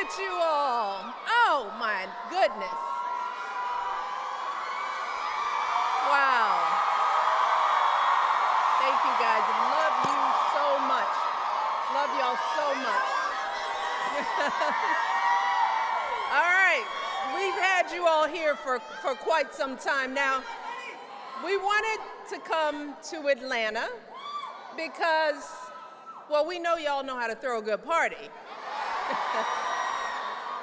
at you all. Oh my goodness. Wow. Thank you guys. Love you so much. Love y'all so much. All right. We've had you all here for quite some time now. We wanted to come to Atlanta because, well, we know y'all know how to throw a good party.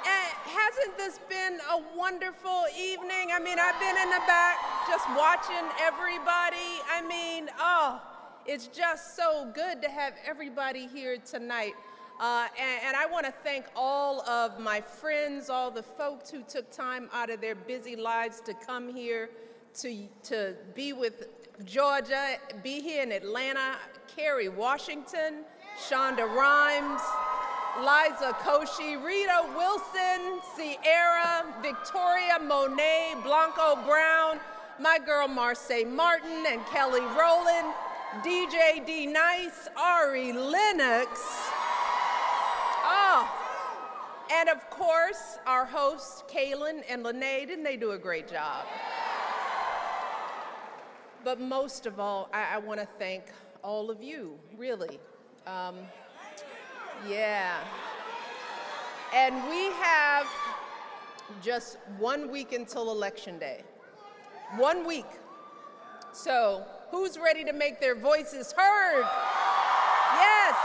And hasn't this been a wonderful evening? I mean, I've been in the back just watching everybody. I mean, oh, it's just so good to have everybody here tonight. And I want to thank all of my friends, all the folks who took time out of their busy lives to come here to be with Georgia, be here in Atlanta. Kerry Washington, Shonda Rhimes, Liza Koshy, Rita Wilson, Sierra, Victoria Monet, Blanco Brown, my girl Marseille Martin and Kelly Rowland, DJ D Nice, Ari Lennox. Oh, and of course, our hosts, Kaylin and Lynae. Didn't they do a great job? But most of all, I want to thank all of you, really. Yeah. And we have just 1 week until Election Day. 1 week. So who's ready to make their voices heard? Yes.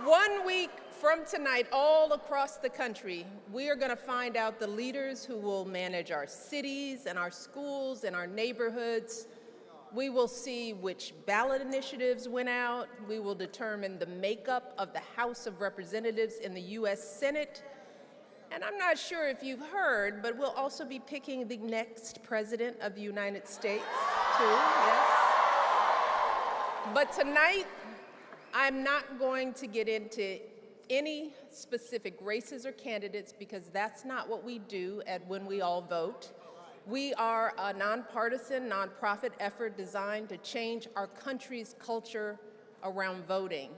1 week from tonight, all across the country, we are going to find out the leaders who will manage our cities and our schools and our neighborhoods. We will see which ballot initiatives went out. We will determine the makeup of the House of Representatives in the U.S. Senate. And I'm not sure if you've heard, but we'll also be picking the next president of the United States, too, yes. But tonight, I'm not going to get into any specific races or candidates because that's not what we do at When We All Vote. We are a nonpartisan, nonprofit effort designed to change our country's culture around voting.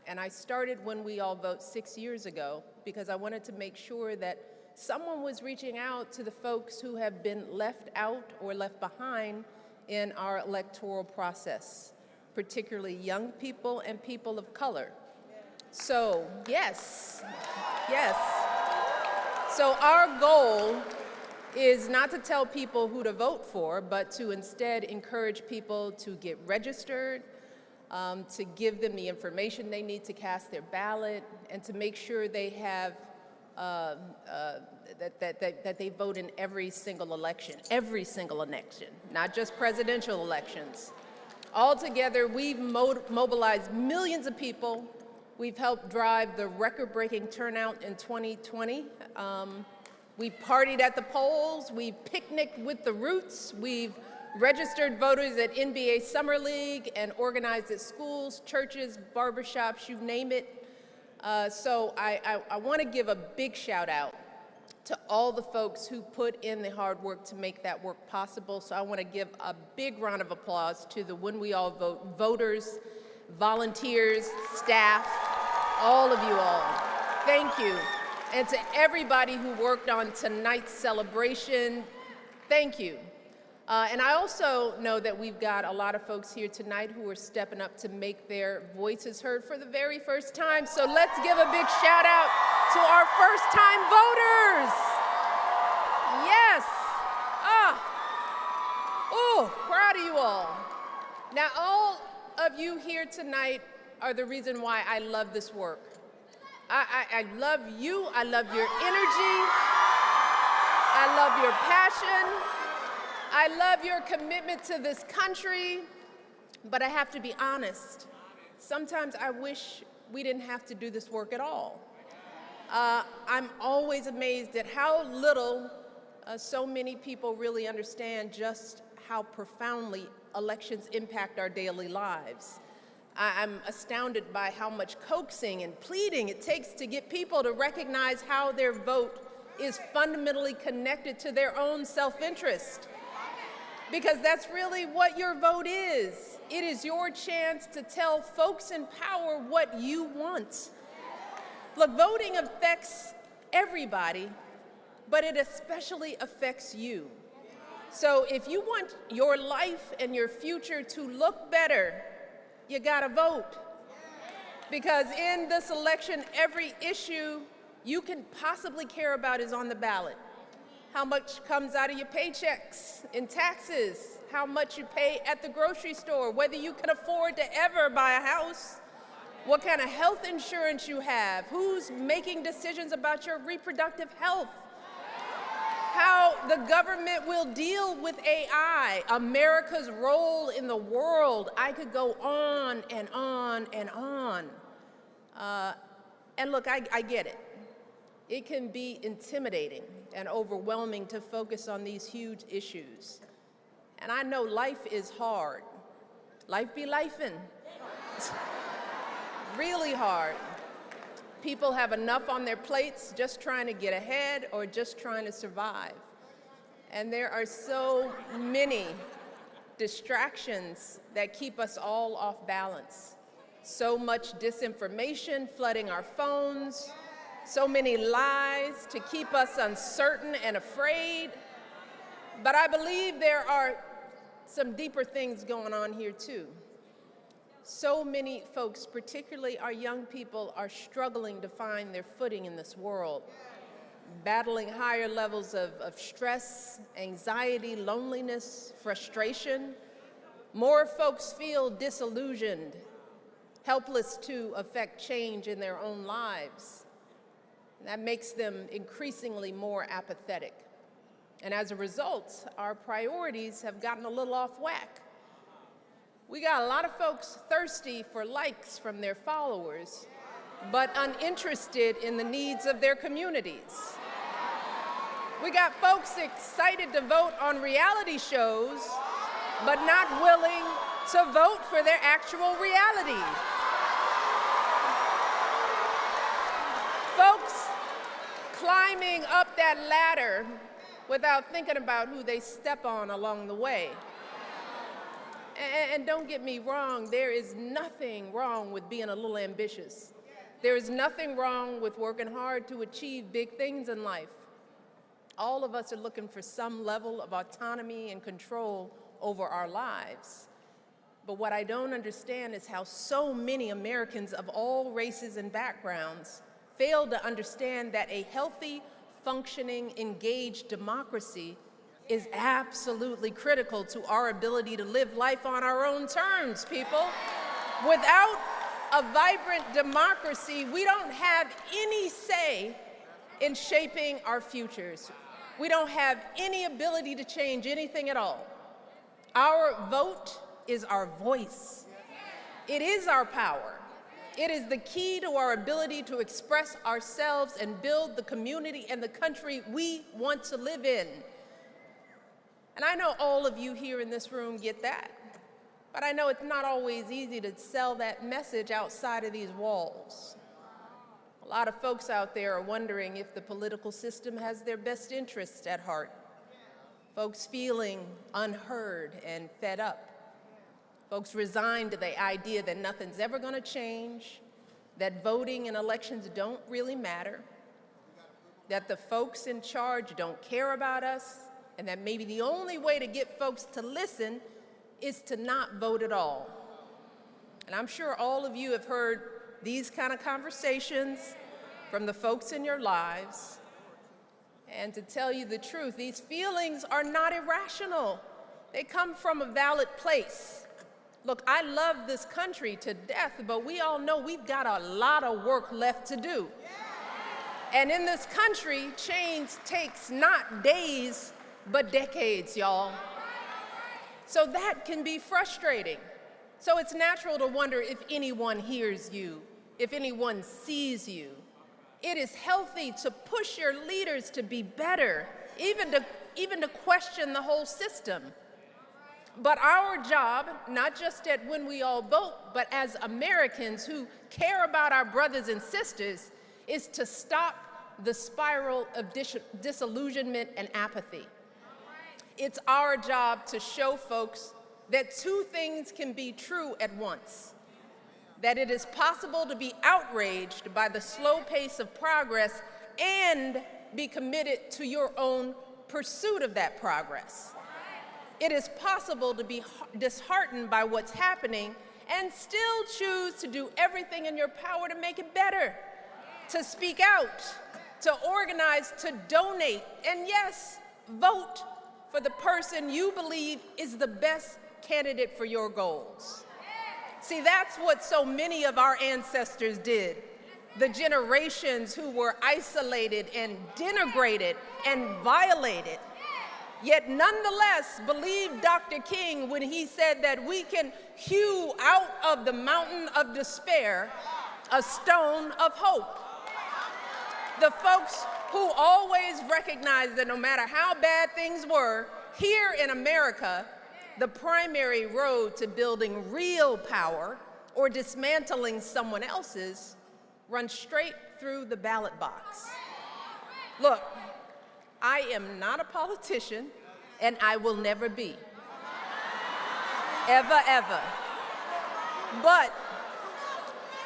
And I started When We All Vote 6 years ago because I wanted to make sure that someone was reaching out to the folks who have been left out or left behind in our electoral process, particularly young people and people of color. So, yes. So our goal is not to tell people who to vote for, but to instead encourage people to get registered, to give them the information they need to cast their ballot, and to make sure they have that they vote in every single election, not just presidential elections. Altogether, we've mobilized millions of people. We've helped drive the record-breaking turnout in 2020. We partied at the polls, we picnicked with the Roots, we've registered voters at NBA Summer League and organized at schools, churches, barbershops, you name it. So I want to give a big shout out to all the folks who put in the hard work to make that work possible. So I want to give a big round of applause to the When We All Vote voters, volunteers, staff, all of you all. Thank you. And to everybody who worked on tonight's celebration, thank you. And I also know that we've got a lot of folks here tonight who are stepping up to make their voices heard for the very first time. So let's give a big shout out to our first-time voters. Yes. Oh, proud of you all. Now, all of you here tonight are the reason why I love this work. I love you, I love your energy, I love your passion, I love your commitment to this country, but I have to be honest, sometimes I wish we didn't have to do this work at all. I'm always amazed at how little so many people really understand just how profoundly elections impact our daily lives. I'm astounded by how much coaxing and pleading it takes to get people to recognize how their vote is fundamentally connected to their own self-interest. Because that's really what your vote is. It is your chance to tell folks in power what you want. Look, voting affects everybody, but it especially affects you. So if you want your life and your future to look better, you gotta vote. Because in this election, every issue you can possibly care about is on the ballot. How much comes out of your paychecks in taxes, how much you pay at the grocery store, whether you can afford to ever buy a house, what kind of health insurance you have, who's making decisions about your reproductive health, how the government will deal with AI, America's role in the world. I could go on and on and on. And look, I get it. It can be intimidating and overwhelming to focus on these huge issues. And I know life is hard. Life be lifing. Really hard. People have enough on their plates just trying to get ahead or just trying to survive. And there are so many distractions that keep us all off balance. So much disinformation flooding our phones, so many lies to keep us uncertain and afraid. But I believe there are some deeper things going on here too. So many folks, particularly our young people, are struggling to find their footing in this world, battling higher levels of stress, anxiety, loneliness, frustration. More folks feel disillusioned, helpless to affect change in their own lives. And that makes them increasingly more apathetic. And as a result, our priorities have gotten a little off whack. We got a lot of folks thirsty for likes from their followers, but uninterested in the needs of their communities. We got folks excited to vote on reality shows, but not willing to vote for their actual reality. Folks climbing up that ladder without thinking about who they step on along the way. And don't get me wrong, there is nothing wrong with being a little ambitious. There is nothing wrong with working hard to achieve big things in life. All of us are looking for some level of autonomy and control over our lives. But what I don't understand is how so many Americans of all races and backgrounds fail to understand that a healthy, functioning, engaged democracy is absolutely critical to our ability to live life on our own terms, people. Without a vibrant democracy, we don't have any say in shaping our futures. We don't have any ability to change anything at all. Our vote is our voice. It is our power. It is the key to our ability to express ourselves and build the community and the country we want to live in. And I know all of you here in this room get that, but I know it's not always easy to sell that message outside of these walls. A lot of folks out there are wondering if the political system has their best interests at heart. Folks feeling unheard and fed up. Folks resigned to the idea that nothing's ever going to change, that voting and elections don't really matter, that the folks in charge don't care about us, and that maybe the only way to get folks to listen is to not vote at all. And I'm sure all of you have heard these kind of conversations from the folks in your lives. And to tell you the truth, these feelings are not irrational. They come from a valid place. Look, I love this country to death, but we all know we've got a lot of work left to do. And in this country, change takes not days, but decades, y'all. So that can be frustrating. So it's natural to wonder if anyone hears you, if anyone sees you. It is healthy to push your leaders to be better, even to question the whole system. But our job, not just at when we all vote, but as Americans who care about our brothers and sisters, is to stop the spiral of disillusionment and apathy. It's our job to show folks that two things can be true at once. that it is possible to be outraged by the slow pace of progress and be committed to your own pursuit of that progress. It is possible to be disheartened by what's happening and still choose to do everything in your power to make it better, to speak out, to organize, to donate, and yes, vote for the person you believe is the best candidate for your goals. See, that's what so many of our ancestors did. The generations who were isolated and denigrated and violated, yet nonetheless believed Dr. King when he said that we can hew out of the mountain of despair a stone of hope. The folks who always recognized that no matter how bad things were, here in America, the primary road to building real power or dismantling someone else's runs straight through the ballot box. Look, I am not a politician, and I will never be. Ever, ever. But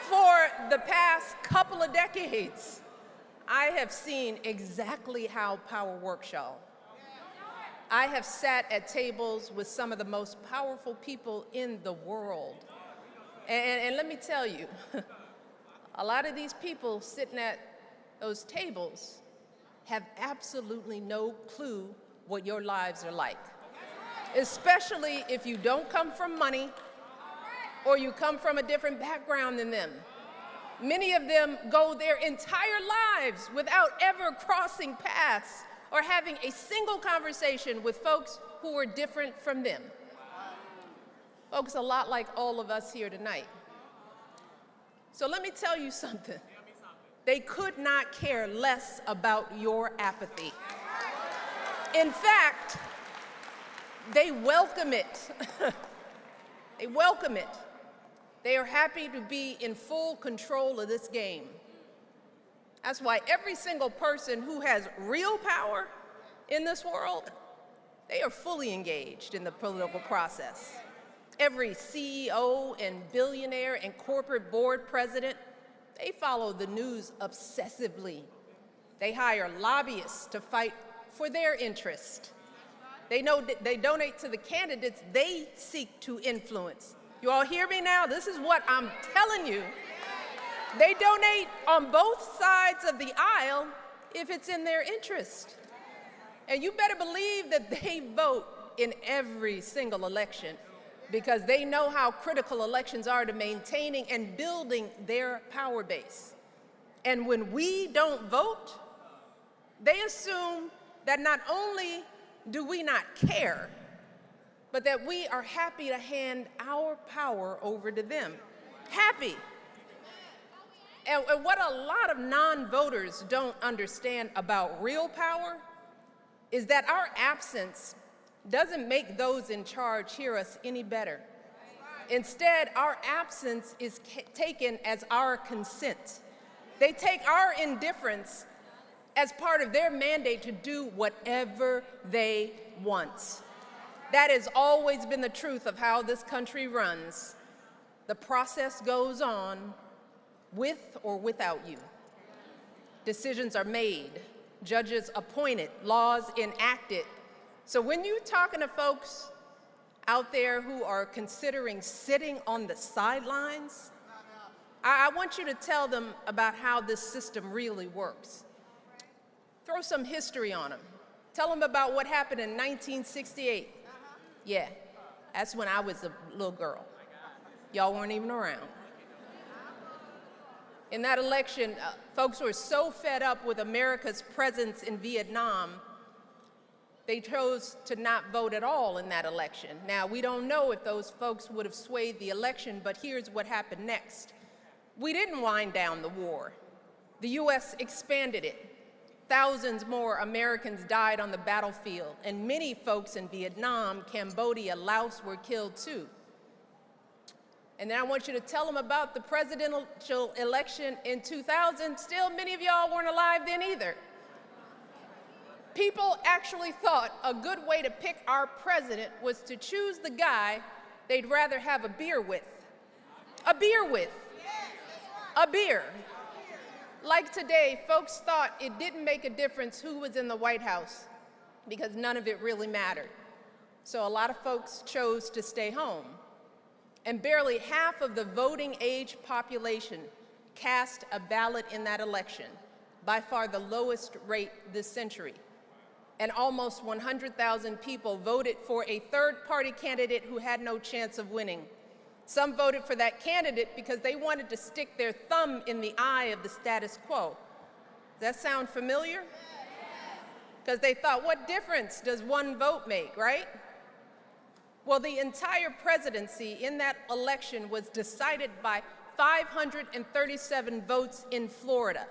for the past couple of decades, I have seen exactly how power works, y'all. I have sat at tables with some of the most powerful people in the world. And let me tell you, a lot of these people sitting at those tables have absolutely no clue what your lives are like, especially if you don't come from money or you come from a different background than them. Many of them go their entire lives without ever crossing paths or having a single conversation with folks who are different from them. Folks, a lot like all of us here tonight. So let me tell you something. They could not care less about your apathy. In fact, they welcome it. They welcome it. They are happy to be in full control of this game. That's why every single person who has real power in this world, they are fully engaged in the political process. Every CEO and billionaire and corporate board president, they follow the news obsessively. They hire lobbyists to fight for their interest. They donate to the candidates they seek to influence. You all hear me now? This is what I'm telling you. They donate on both sides of the aisle if it's in their interest. And you better believe that they vote in every single election because they know how critical elections are to maintaining and building their power base. And when we don't vote, they assume that not only do we not care, but that we are happy to hand our power over to them. Happy. And what a lot of non-voters don't understand about real power is that our absence doesn't make those in charge hear us any better. Instead, our absence is taken as our consent. They take our indifference as part of their mandate to do whatever they want. That has always been the truth of how this country runs. The process goes on with or without you. Decisions are made, judges appointed, laws enacted. So when you're talking to folks out there who are considering sitting on the sidelines, I want you to tell them about how this system really works. Throw some history on them. Tell them about what happened in 1968. Yeah, that's when I was a little girl. Y'all weren't even around. In that election, folks were so fed up with America's presence in Vietnam, they chose to not vote at all in that election. Now, we don't know if those folks would have swayed the election, but here's what happened next. We didn't wind down the war. The U.S. expanded it. Thousands more Americans died on the battlefield, and many folks in Vietnam, Cambodia, Laos were killed too. And then I want you to tell them about the presidential election in 2000. Still, many of y'all weren't alive then either. People actually thought a good way to pick our president was to choose the guy they'd rather have a beer with. a beer with. A beer. Like today, folks thought it didn't make a difference who was in the White House because none of it really mattered. So a lot of folks chose to stay home. And barely half of the voting age population cast a ballot in that election, by far the lowest rate this century. And almost 100,000 people voted for a third-party candidate who had no chance of winning. Some voted for that candidate because they wanted to stick their thumb in the eye of the status quo. Does that sound familiar? Because they thought, what difference does one vote make, right? Well, the entire presidency in that election was decided by 537 votes in Florida.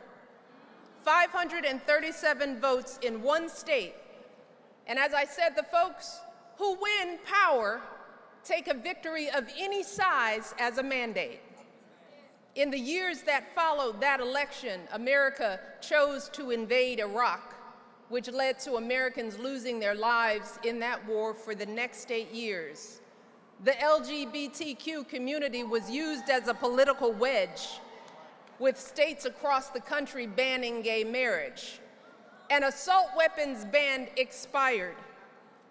537 votes in one state. And as I said, the folks who win power take a victory of any size as a mandate. In the years that followed that election, America chose to invade Iraq, which led to Americans losing their lives in that war for the next 8 years. The LGBTQ community was used as a political wedge, with states across the country banning gay marriage. An assault weapons ban expired,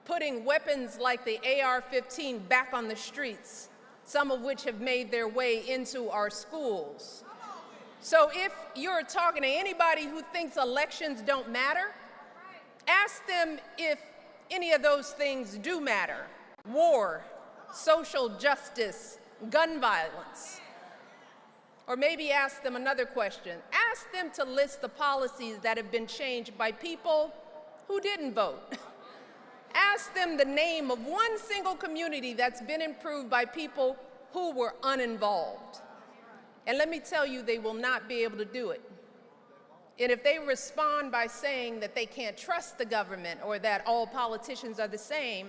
putting weapons like the AR-15 back on the streets, some of which have made their way into our schools. So if you're talking to anybody who thinks elections don't matter, ask them if any of those things do matter. War, social justice, gun violence. Or maybe ask them another question. Ask them to list the policies that have been changed by people who didn't vote. Ask them the name of one single community that's been improved by people who were uninvolved. And let me tell you, they will not be able to do it. And if they respond by saying that they can't trust the government or that all politicians are the same,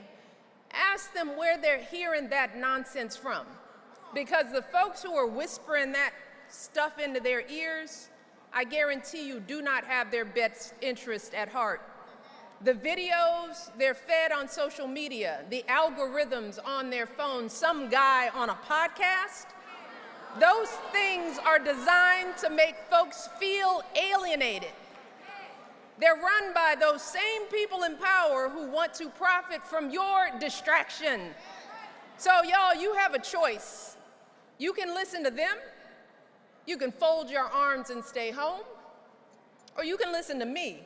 ask them where they're hearing that nonsense from. Because the folks who are whispering that stuff into their ears, I guarantee you do not have their best interest at heart. The videos they're fed on social media, the algorithms on their phones, some guy on a podcast, those things are designed to make folks feel alienated. They're run by those same people in power who want to profit from your distraction. So y'all, you have a choice. You can listen to them, you can fold your arms and stay home, or you can listen to me.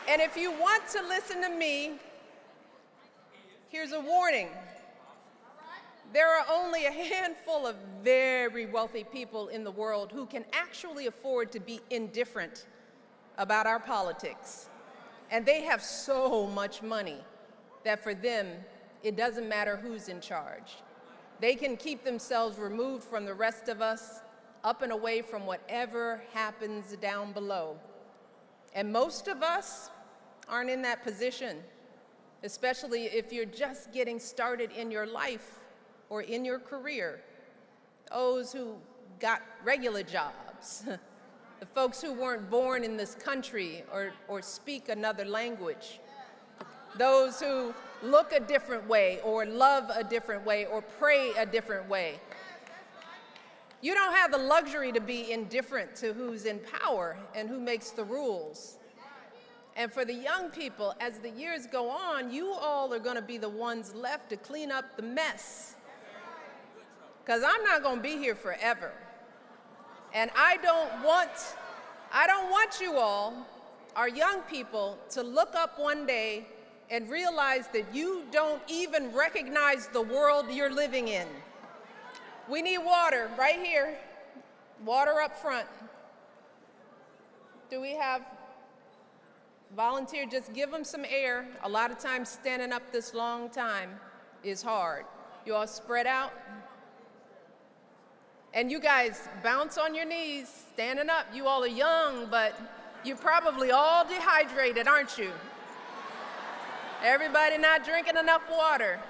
And if you want to listen to me, here's a warning. There are only a handful of very wealthy people in the world who can actually afford to be indifferent about our politics. And they have so much money that for them, it doesn't matter who's in charge. They can keep themselves removed from the rest of us, up and away from whatever happens down below. And most of us aren't in that position, especially if you're just getting started in your life or in your career. Those who got regular jobs, the folks who weren't born in this country or speak another language, those who look a different way or love a different way or pray a different way. You don't have the luxury to be indifferent to who's in power and who makes the rules. And for the young people, as the years go on, you all are going to be the ones left to clean up the mess. Because I'm not going to be here forever. And I don't want you all, our young people, to look up one day and realize that you don't even recognize the world you're living in. We need water right here. Water up front. Do we have volunteer? Just give them some air. A lot of times standing up this long time is hard. You all spread out. And you guys bounce on your knees, standing up. You all are young, but you're probably all dehydrated, aren't you? Everybody not drinking enough water.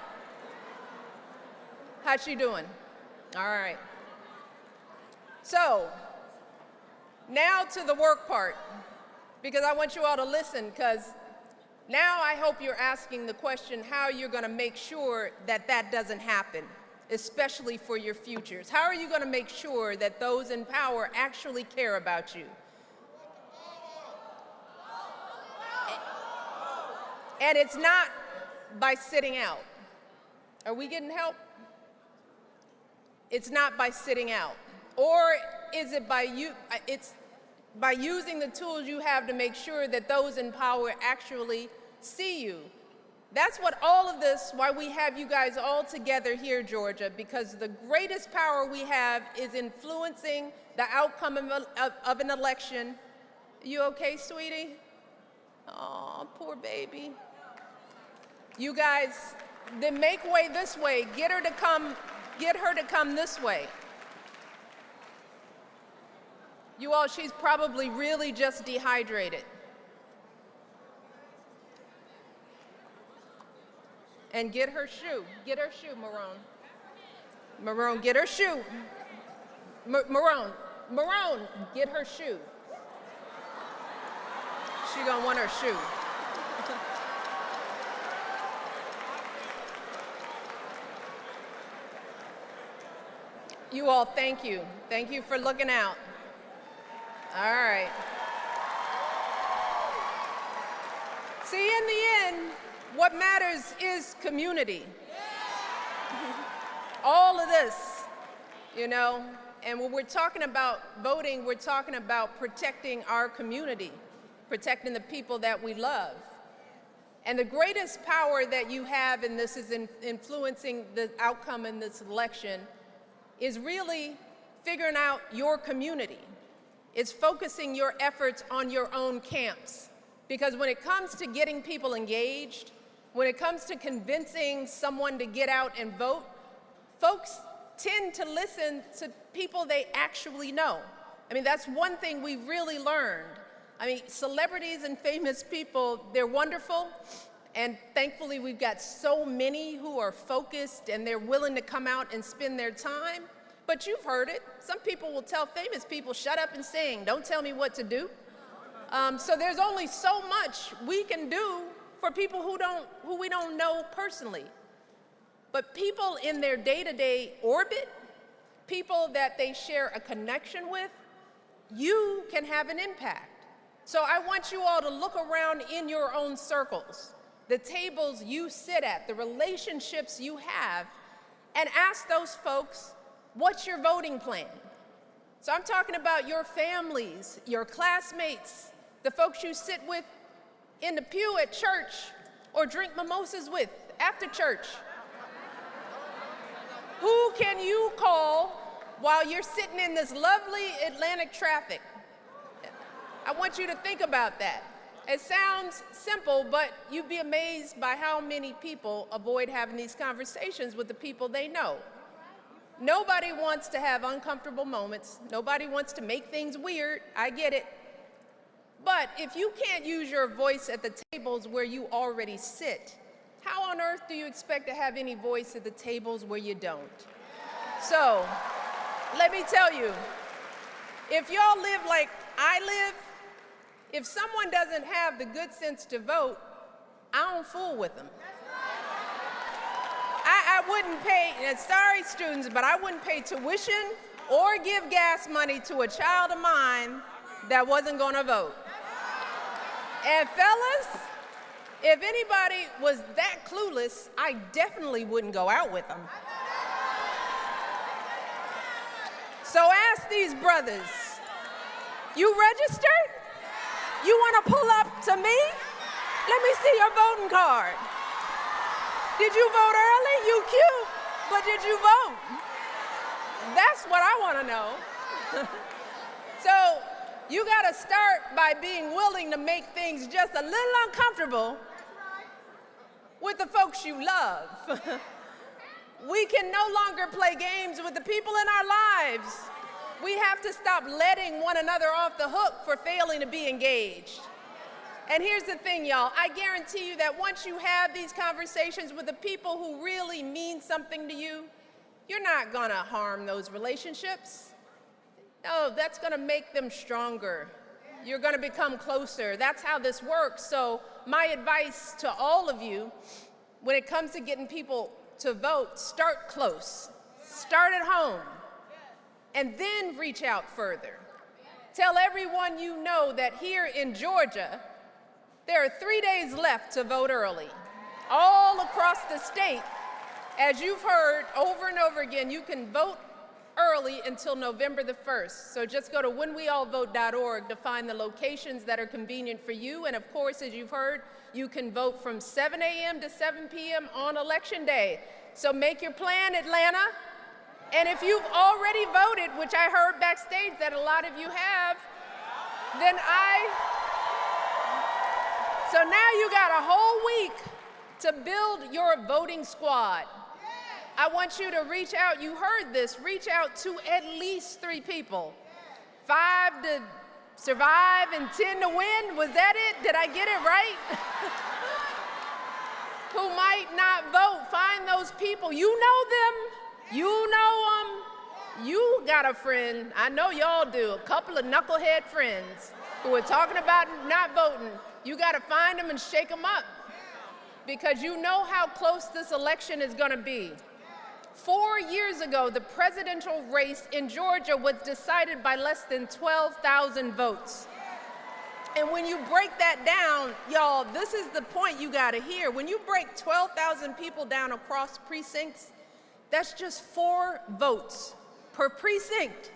How's she doing? All right. So, now to the work part, because I want you all to listen, because Now I hope you're asking the question how you're going to make sure that that doesn't happen, especially for your futures. How are you going to make sure that those in power actually care about you? And it's not by sitting out. Are we getting help? It's not by sitting out. Or is it by by using the tools you have to make sure that those in power actually see you. That's what all of this, why we have you guys all together here, Georgia, because the greatest power we have is influencing the outcome of an election. You okay, sweetie? Oh, poor baby. You guys, then make way this way. Get her to come this way. You all, she's probably really just dehydrated. And get her shoe. Get her shoe, Marone. Marone, get her shoe. Marone, get her shoe. She gonna want her shoe. You all, thank you. Thank you for looking out. All right. See, in the end, what matters is community. All of this, you know, and when we're talking about voting, we're talking about protecting our community, protecting the people that we love. And the greatest power that you have in this is influencing the outcome in this election is really figuring out your community. It's focusing your efforts on your own camps. Because when it comes to getting people engaged, when it comes to convincing someone to get out and vote, folks tend to listen to people they actually know. I mean, that's one thing we've really learned. I mean, celebrities and famous people, they're wonderful. And thankfully, we've got so many who are focused and they're willing to come out and spend their time. But you've heard it. Some people will tell famous people, shut up and sing. Don't tell me what to do. So there's only so much we can do for people who we don't know personally. But people in their day-to-day orbit, people that they share a connection with, you can have an impact. So I want you all to look around in your own circles, the tables you sit at, the relationships you have, and ask those folks, what's your voting plan? So I'm talking about your families, your classmates, the folks you sit with in the pew at church or drink mimosas with after church. Who can you call while you're sitting in this lovely Atlantic traffic? I want you to think about that. It sounds simple, but you'd be amazed by how many people avoid having these conversations with the people they know. Nobody wants to have uncomfortable moments. Nobody wants to make things weird. I get it. But if you can't use your voice at the tables where you already sit, how on earth do you expect to have any voice at the tables where you don't? So, let me tell you, if y'all live like I live, if someone doesn't have the good sense to vote, I don't fool with them. I wouldn't pay, and sorry students, but I wouldn't pay tuition or give gas money to a child of mine that wasn't gonna vote. And fellas, if anybody was that clueless, I definitely wouldn't go out with them. So ask these brothers, you registered? You wanna pull up to me? Let me see your voting card. Did you vote early? You cute, but did you vote? That's what I want to know. So you got to start by being willing to make things just a little uncomfortable with the folks you love. We can no longer play games with the people in our lives. We have to stop letting one another off the hook for failing to be engaged. And here's the thing, y'all. I guarantee you that once you have these conversations with the people who really mean something to you, you're not going to harm those relationships. No, that's going to make them stronger. you're going to become closer. That's how this works. So my advice to all of you, when it comes to getting people to vote, start close. Start at home, and then reach out further. Tell everyone you know that here in Georgia, there are 3 days left to vote early. All across the state, as you've heard over and over again, you can vote early until November the 1st. So just go to whenweallvote.org to find the locations that are convenient for you. And of course, as you've heard, you can vote from 7 a.m. to 7 p.m. on Election Day. So make your plan, Atlanta. And if you've already voted, which I heard backstage that a lot of you have, then so now you got a whole week to build your voting squad. I want you to reach out, you heard this, reach out to at least 3 people. 5 to survive and 10 to win, was that it? Did I get it right? Who might not vote, find those people. You know them, you know them. You got a friend, I know y'all do, a couple of knucklehead friends who are talking about not voting. You gotta find them and shake them up, because you know how close this election is gonna be. 4 years ago, the presidential race in Georgia was decided by less than 12,000 votes. And when you break that down, y'all, this is the point you gotta hear. When you break 12,000 people down across precincts, that's just 4 votes per precinct.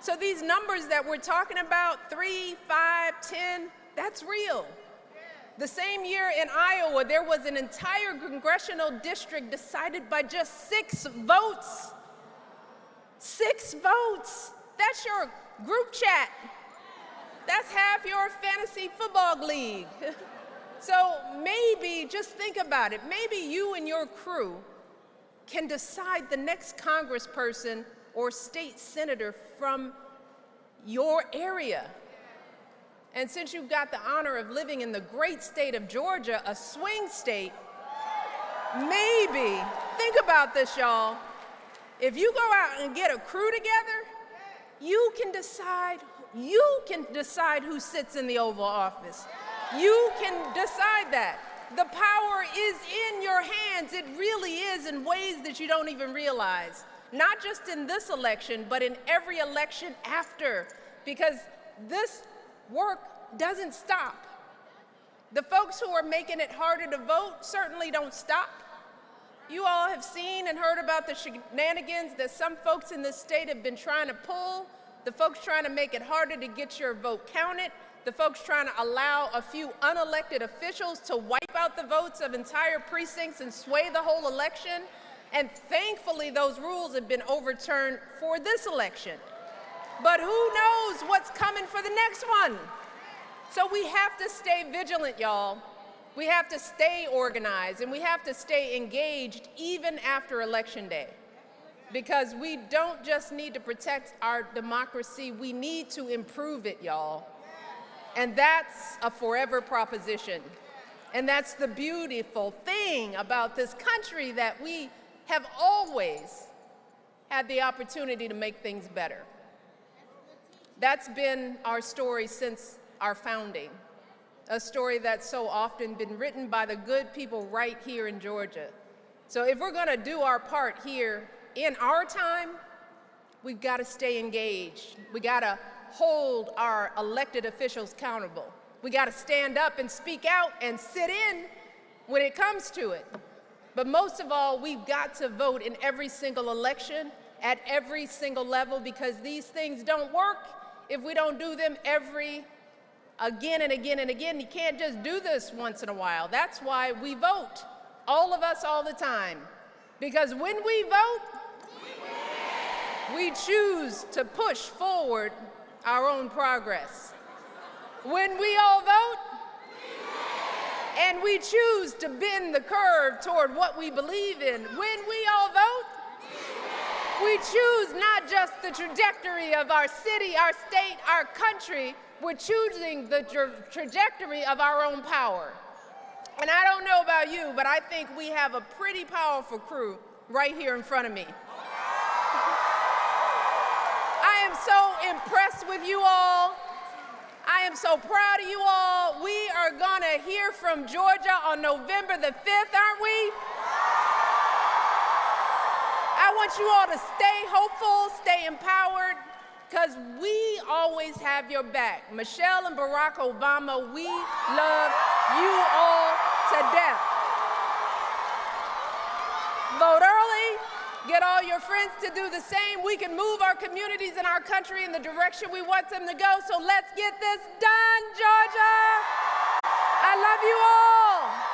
So these numbers that we're talking about, 3, 5, 10, that's real. The same year in Iowa, there was an entire congressional district decided by just 6 votes. 6 votes. That's your group chat. That's half your fantasy football league. So maybe, just think about it, maybe you and your crew can decide the next congressperson or state senator from your area. And since you've got the honor of living in the great state of Georgia, a swing state, maybe, think about this, y'all. If you go out and get a crew together, you can decide who sits in the Oval Office. You can decide that. The power is in your hands. It really is, in ways that you don't even realize. Not just in this election, but in every election after, because this work doesn't stop. The folks who are making it harder to vote certainly don't stop. You all have seen and heard about the shenanigans that some folks in this state have been trying to pull, the folks trying to make it harder to get your vote counted, the folks trying to allow a few unelected officials to wipe out the votes of entire precincts and sway the whole election. And thankfully, those rules have been overturned for this election. But who knows what's coming for the next one? So we have to stay vigilant, y'all. We have to stay organized, and we have to stay engaged even after Election Day. Because we don't just need to protect our democracy, we need to improve it, y'all. And that's a forever proposition. And that's the beautiful thing about this country, that we have always had the opportunity to make things better. That's been our story since our founding, a story that's so often been written by the good people right here in Georgia. So if we're gonna do our part here in our time, we've gotta stay engaged. We gotta hold our elected officials accountable. We gotta stand up and speak out and sit in when it comes to it. But most of all, we've got to vote in every single election, at every single level, because these things don't work if we don't do them again and again and again. You can't just do this once in a while. That's why we vote, all of us, all the time. Because when we vote, we choose to push forward our own progress. When we all vote, and we choose to bend the curve toward what we believe in. When we all vote, we choose not just the trajectory of our city, our state, our country, we're choosing the trajectory of our own power. And I don't know about you, but I think we have a pretty powerful crew right here in front of me. I am so impressed with you all. I am so proud of you all. We are gonna hear from Georgia on November the 5th, aren't we? I want you all to stay hopeful, stay empowered, because we always have your back. Michelle and Barack Obama, we love you all to death. Vote early. Get all your friends to do the same. We can move our communities and our country in the direction we want them to go. So let's get this done, Georgia. I love you all.